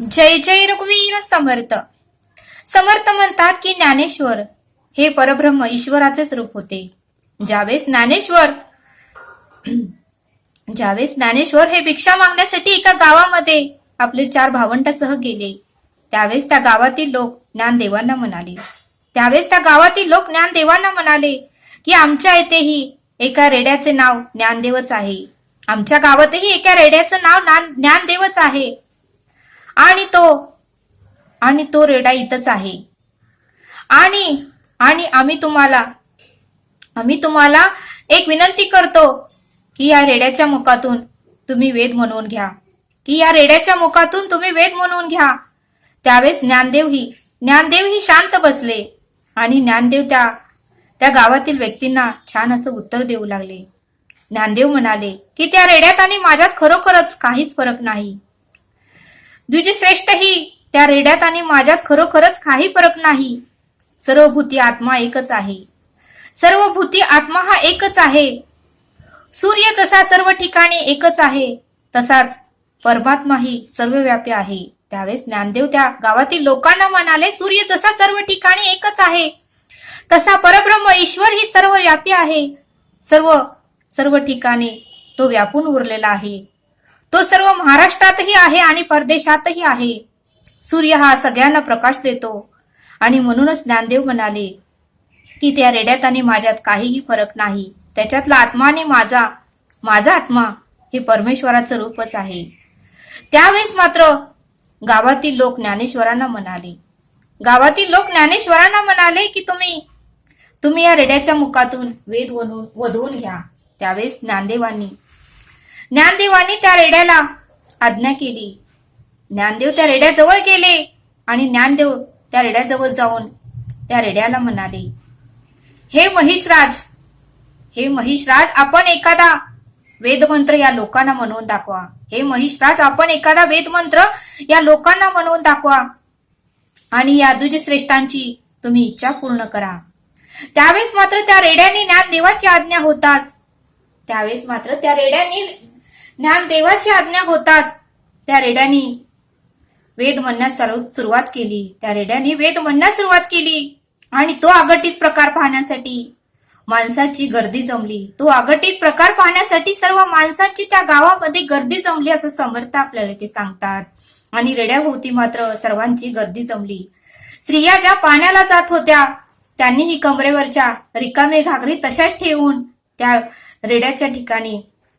जय जय रघुवीर समर्थ. समर्थ म्हणतात की ज्ञानेश्वर हे परब्रह्म ईश्वराचेच रूप होते. ज्यावेळेस ज्यावेळेस ज्ञानेश्वर हे भिक्षा मागण्यासाठी एका गावामध्ये आपले 4 भावंडासह गेले, त्यावेळेस त्या गावातील लोक ज्ञानदेवांना म्हणाले की आमच्या इथेही एका रेड्याचे नाव ज्ञानदेवच आहे. आमच्या गावातही एका रेड्याचं नाव ज्ञानदेवच आहे आणि तो रेडा इथंच आहे. आणि आम्ही तुम्हाला एक विनंती करतो की या रेड्याच्या मुखातून तुम्ही वेद म्हणून घ्या. त्यावेळेस ज्ञानदेवही शांत बसले आणि ज्ञानदेव त्या गावातील व्यक्तींना छान असं उत्तर देऊ लागले. ज्ञानदेव म्हणाले की त्या रेड्यात आणि माझ्यात खरोखरच काहीच फरक नाही. द्विजश्रेष्ठही त्या रेड्यात आणि माझ्यात खरोखरच काही फरक नाही. सर्वभूती आत्मा हा एकच आहे. सूर्य जसा सर्व ठिकाणी एकच आहे, तसाच परमात्माही सर्वव्यापी आहे. त्यावेळेस ज्ञानदेव त्या गावातील लोकांना म्हणाले, सूर्य जसा सर्व ठिकाणी एकच आहे, तसा परब्रह्म ईश्वर ही सर्वव्यापी आहे. सर्व ठिकाणी तो व्यापून उरलेला आहे. तो सर्व महाराष्ट्रातही आहे आणि परदेशातही आहे. सूर्य हा सगळ्यांना प्रकाश देतो आणि म्हणूनच ज्ञानदेव म्हणाले की त्या रेड्यात आणि माझ्यात काहीही फरक नाही. त्याच्यातला आत्मा आणि माझा आत्मा हे परमेश्वराचं रूपच आहे. त्यावेळेस मात्र गावातील लोक ज्ञानेश्वरांना म्हणाले की तुम्ही या रेड्याच्या मुखातून वेद वधवून घ्या. त्यावेळेस ज्ञानदेवांनी त्या रेड्याला आज्ञा केली. ज्ञानदेव त्या रेड्याजवळ गेले आणि ज्ञानदेव त्या रेड्याजवळ जाऊन त्या रेड्याला म्हणाले, हे महिषराज, आपण एखादा वेदमंत्र या लोकांना म्हणून दाखवा आणि या द्विजश्रेष्ठांची तुम्ही इच्छा पूर्ण करा. त्यावेळेस मात्र त्या रेड्याने ज्ञानदेवाची त्या रेड्याने वेद म्हणण्यास सुरुवात केली आणि तो अघटित प्रकार पाहण्यासाठी माणसाची गर्दी जमली. सर्व माणसांची त्या गावामध्ये गर्दी जमली असं समर्थ आपल्याला ते सांगतात. आणि रेड्याभोवती मात्र सर्वांची गर्दी जमली. स्त्रिया ज्या पाण्याला जात होत्या त्यांनीही कमरेवरच्या रिकामे घागरी तशाच ठेवून त्या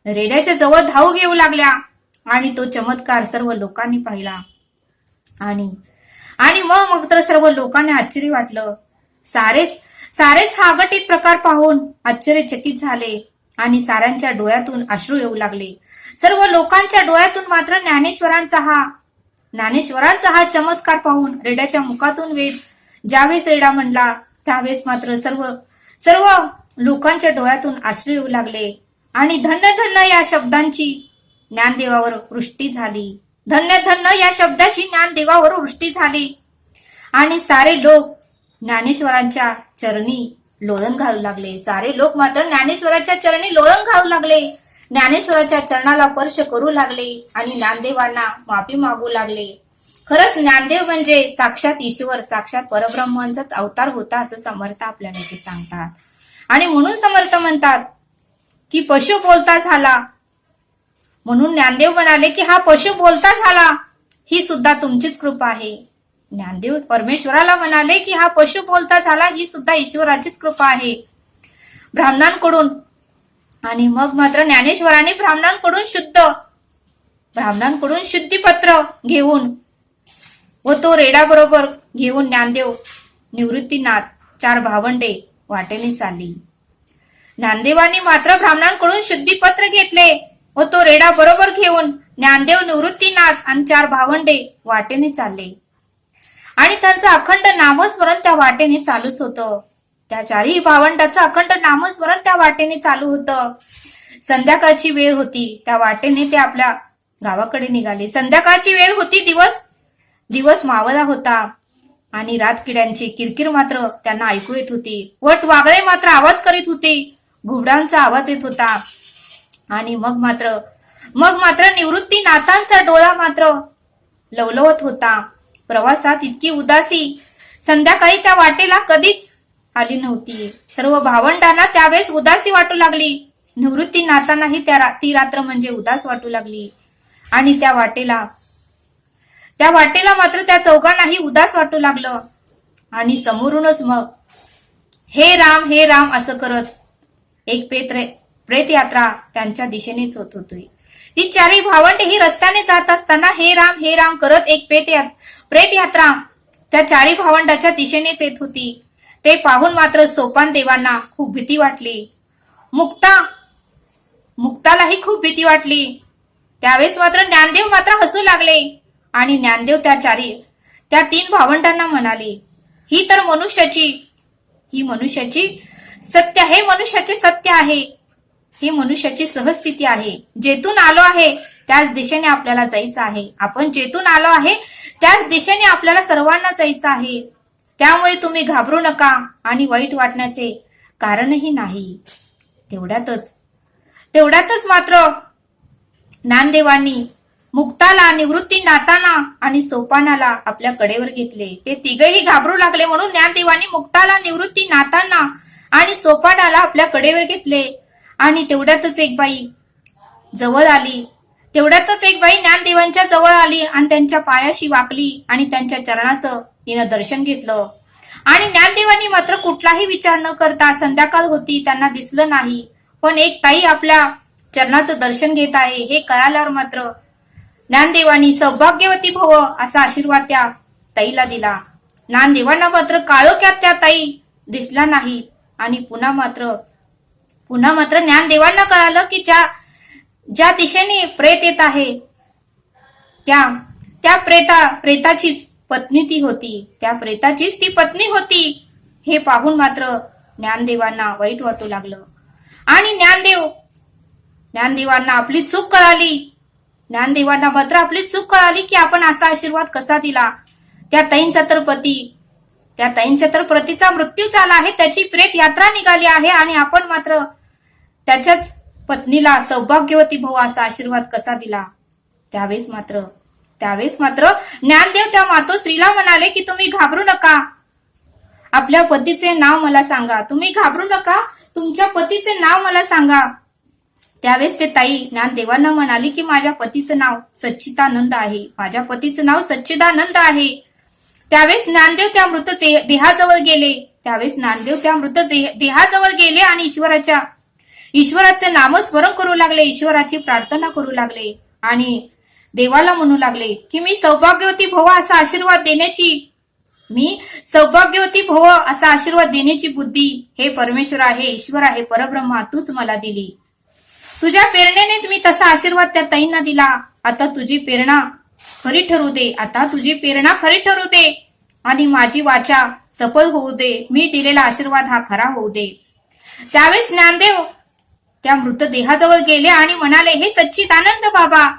रेड्याच्या जवळ धाव घेऊ लागल्या आणि तो चमत्कार सर्व लोकांनी पाहिला. आणि मग तर सर्व लोकांना आश्चर्य वाटलं. सारेच हा अघटित प्रकार पाहून आश्चर्यचकित झाले आणि साऱ्यांच्या डोळ्यातून अश्रू येऊ लागले. सर्व लोकांच्या डोळ्यातून मात्र ज्ञानेश्वरांचा हा चमत्कार पाहून रेड्याच्या मुखातून वेद ज्यावेळेस रेडा म्हणला त्यावेळेस मात्र सर्व लोकांच्या डोळ्यातून अश्रू येऊ लागले आणि धन्य धन्य या शब्दांची ज्ञानदेवावर वृष्टी झाली आणि सारे लोक ज्ञानेश्वरांच्या चरणी लोळण घालू लागले. ज्ञानेश्वराच्या चरणाला स्पर्श करू लागले आणि ज्ञानदेवांना माफी मागू लागले. खरंच ज्ञानदेव म्हणजे साक्षात ईश्वर, साक्षात परब्रह्मांचाच अवतार होता असं समर्थ आपल्याला ते सांगतात. आणि म्हणून समर्थ म्हणतात की पशु बोलता झाला. म्हणून ज्ञानदेव म्हणाले की हा पशु बोलता झाला, ही सुद्धा तुमचीच कृपा आहे. ज्ञानदेव परमेश्वराला म्हणाले की हा पशु बोलता झाला, ही सुद्धा ईश्वराचीच कृपा आहे ब्राह्मणांकडून. आणि मग मात्र ज्ञानेश्वरांनी ब्राह्मणांकडून शुद्धीपत्र घेऊन व तो रेडा बरोबर घेऊन ज्ञानदेव, निवृत्तीनाथ, 4 भावंडे वाटेने चालली. ज्ञानदेवांनी मात्र ब्राह्मणांकडून शुद्धीपत्र घेतले व तो रेडा बरोबर घेऊन ज्ञानदेव, निवृत्तीनाथ आणि 4 भावंडे वाटेने चालले. आणि त्यांचं अखंड नामस्मरण त्या वाटेने चालूच होतं. त्या 4ही भावंडाचं अखंड नामस्मरण त्या वाटेने चालू होतं. संध्याकाळची वेळ होती, त्या वाटेने ते आपल्या गावाकडे निघाले. संध्याकाळची वेळ होती, दिवस मावळा होता आणि रातकिड्यांची किरकिर मात्र त्यांना ऐकू येत होती. वटवाघळे मात्र आवाज करीत होते, घुबडांचा आवाज येत होता. आणि मग मात्र निवृत्तीनाथांचा डोळा मात्र लवलवत होता. प्रवासात इतकी उदासी संध्याकाळी त्या वाटेला कधीच आली नव्हती. सर्व भावंडांना त्यावेळेस उदासी वाटू लागली. निवृत्तीनाथांनाही ती रात्र म्हणजे उदास वाटू लागली. आणि त्या वाटेला मात्र त्या चौघांनाही उदास वाटू लागलं. आणि समोरूनच मग हे राम असं करत एक प्रेत यात्रा त्यांच्या दिशेनेच होत होती. ती चारही भावंडे ही रस्त्याने जात असताना हे राम करत एक प्रेत यात्रा त्या चारही भावंडाच्या दिशेनेच येत होती. ते पाहून मात्र सोपान देवांना खूप भीती वाटली. मुक्तालाही खूप भीती वाटली. त्यावेळेस मात्र ज्ञानदेव मात्र हसू लागले. आणि ज्ञानदेव त्या तीन भावंडांना म्हणाले, ही मनुष्याची सत्य आहे, मनुष्याचे सत्य आहे, ही मनुष्याची सहस्थिती आहे. जेथून आलो आहे त्याच दिशेने आपल्याला जायचं आहे. आपण जेथून आलो आहे त्याच दिशेने आपल्याला सर्वांना जायचं आहे. त्यामुळे तुम्ही घाबरू नका आणि वाईट वाटण्याचे कारणही नाही. तेवढ्यातच मात्र ज्ञानदेवांनी मुक्ताला, निवृत्तीनाथांना आणि सोपानाला आपल्या कडेवर घेतले. ते तिघेही घाबरू लागले म्हणून ज्ञानदेवांनी मुक्ताला, निवृत्तीनाथांना आणि सोपानाला आपल्या कडेवर घेतले. आणि तेवढ्यातच एक बाई ज्ञानदेवांच्या जवळ आली आणि त्यांच्या पायाशी वाकली आणि त्यांच्या चरणाचं तिनं दर्शन घेतलं. आणि ज्ञानदेवांनी मात्र कुठलाही विचार न करता, संध्याकाळ होती त्यांना दिसलं नाही, पण एक ताई आपल्या चरणाचं दर्शन घेत आहे हे कळाल्यावर मात्र ज्ञानदेवांनी सौभाग्यवती भव असा आशीर्वाद त्या ताईला दिला. ज्ञानदेवांना मात्र काळोख्यात त्या ताई दिसला नाही. आणि पुन्हा मात्र ज्ञानदेवांना कळालं की ज्या दिशेने प्रेत येत आहे त्या प्रेताचीच पत्नी ती होती. त्या प्रेताचीच ती पत्नी होती. हे पाहून मात्र ज्ञानदेवांना वाईट वाटू लागलं. आणि ज्ञानदेवांना आपली चूक कळाली. की आपण असा आशीर्वाद कसा दिला. त्या ताईंचा तर पतीचा मृत्यू झाला आहे, त्याची प्रेत यात्रा निघाली आहे आणि आपण मात्र त्याच्याच पत्नीला सौभाग्यवती भव असा आशीर्वाद कसा दिला. त्यावेळेस मात्र ज्ञानदेव त्या मातोश्रीला म्हणाले की तुम्ही घाबरू नका, आपल्या पतीचे नाव मला सांगा. तुम्ही घाबरू नका, तुमच्या पतीचे नाव मला सांगा. त्यावेळेस ते ताई ज्ञानदेवांना म्हणाली की माझ्या पतीचं नाव सच्चिदानंद आहे. त्यावेळेस ज्ञानदेव त्या मृत देहाजवळ गेले आणि ईश्वराचे नामस्मरण करू लागले, ईश्वराची प्रार्थना करू लागले आणि देवाला म्हणू लागले की मी सौभाग्यवती भव असा आशीर्वाद देण्याची बुद्धी हे परमेश्वर आहे, ईश्वर आहे, परब्रह्मा तूच मला दिली. तुझ्या प्रेरणेनेच मी तसा आशीर्वाद त्या ताईंना दिला. आता तुझी प्रेरणा खरी ठरू दे आणि माझी वाचा सफल होऊ दे. मी दिलेला आशीर्वाद हा खरा होऊ दे. त्यावेळेस ज्ञानदेव त्या मृतदेहाजवळ गेले आणि म्हणाले, हे सच्चिदानंद बाबा,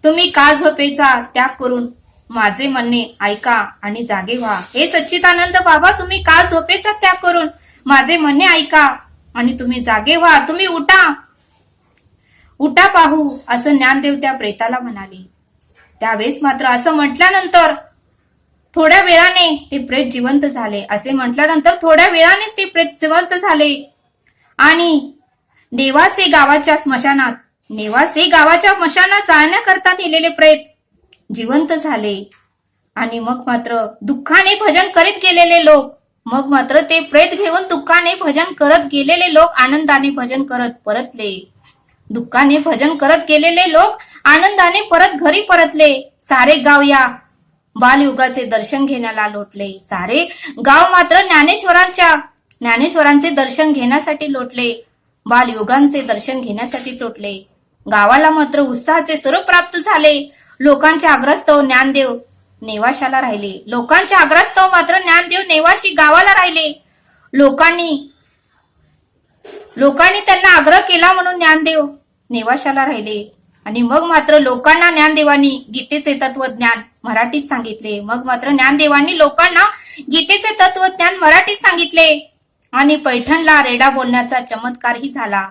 तुम्ही काल झोपेचा त्याग करून माझे म्हणणे ऐका आणि जागे व्हा. हे सच्चिदानंद बाबा, तुम्ही काल झोपेचा त्याग करून माझे म्हणणे ऐका आणि तुम्ही जागे व्हा. तुम्ही उठा पाहू असं ज्ञानदेव त्या प्रेताला म्हणाले. त्यावेळेस मात्र असं म्हटल्यानंतर थोड्या वेळाने ते प्रेत जिवंत झाले. थोड्या वेळानेच ते प्रेत जिवंत झाले आणि नेवासे गावाच्या स्मशानात जाण्याकरता नेलेले प्रेत जिवंत झाले. आणि मग मात्र दुःखाने भजन करीत गेलेले लोक, ते प्रेत घेऊन दुःखाने भजन करत गेलेले लोक आनंदाने भजन करत परतले. दुःखाने भजन करत गेलेले लोक आनंदाने परत घरी परतले. सारे गाव या बालयुगाचे दर्शन घेण्याला लोटले. सारे गाव मात्र ज्ञानेश्वरांचे दर्शन घेण्यासाठी लोटले, बालयुगांचे दर्शन घेण्यासाठी लोटले. गावाला मात्र उत्साहाचे स्वरूप प्राप्त झाले. लोकांच्या आग्रहास्तव ज्ञानदेव नेवाशाला राहिले. नेवाशी गावाला राहिले. लोकांनी त्यांना आग्रह केला म्हणून ज्ञानदेव नेवाशाला राहिले. आणि मग मात्र लोकांना ज्ञानदेवांनी गीतेचे तत्वज्ञान मराठीत सांगितले. आणि पैठणला रेडा बोलण्याचा चमत्कारही झाला.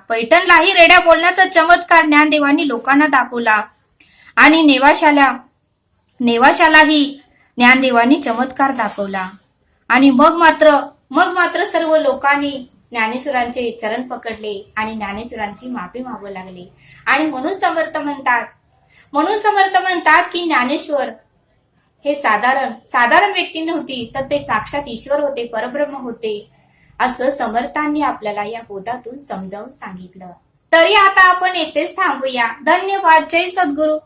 ज्ञानदेवांनी लोकांना दाखवला. आणि नेवाशालाही ज्ञानदेवानी चमत्कार दाखवला आणि मग मात्र सर्व लोकांनी ज्ञानेश्वरांचे चरण पकडले आणि ज्ञानेश्वरांची माफी मागू लागले. आणि म्हणून समर्थ म्हणतात की ज्ञानेश्वर हे साधारण व्यक्ती नव्हती, तर ते साक्षात ईश्वर होते, परब्रह्म होते, असं समर्थांनी आपल्याला या बोधातून समजावून सांगितलं. तरी आता आपण येथेच थांबूया. धन्यवाद. जय सद्गुरू.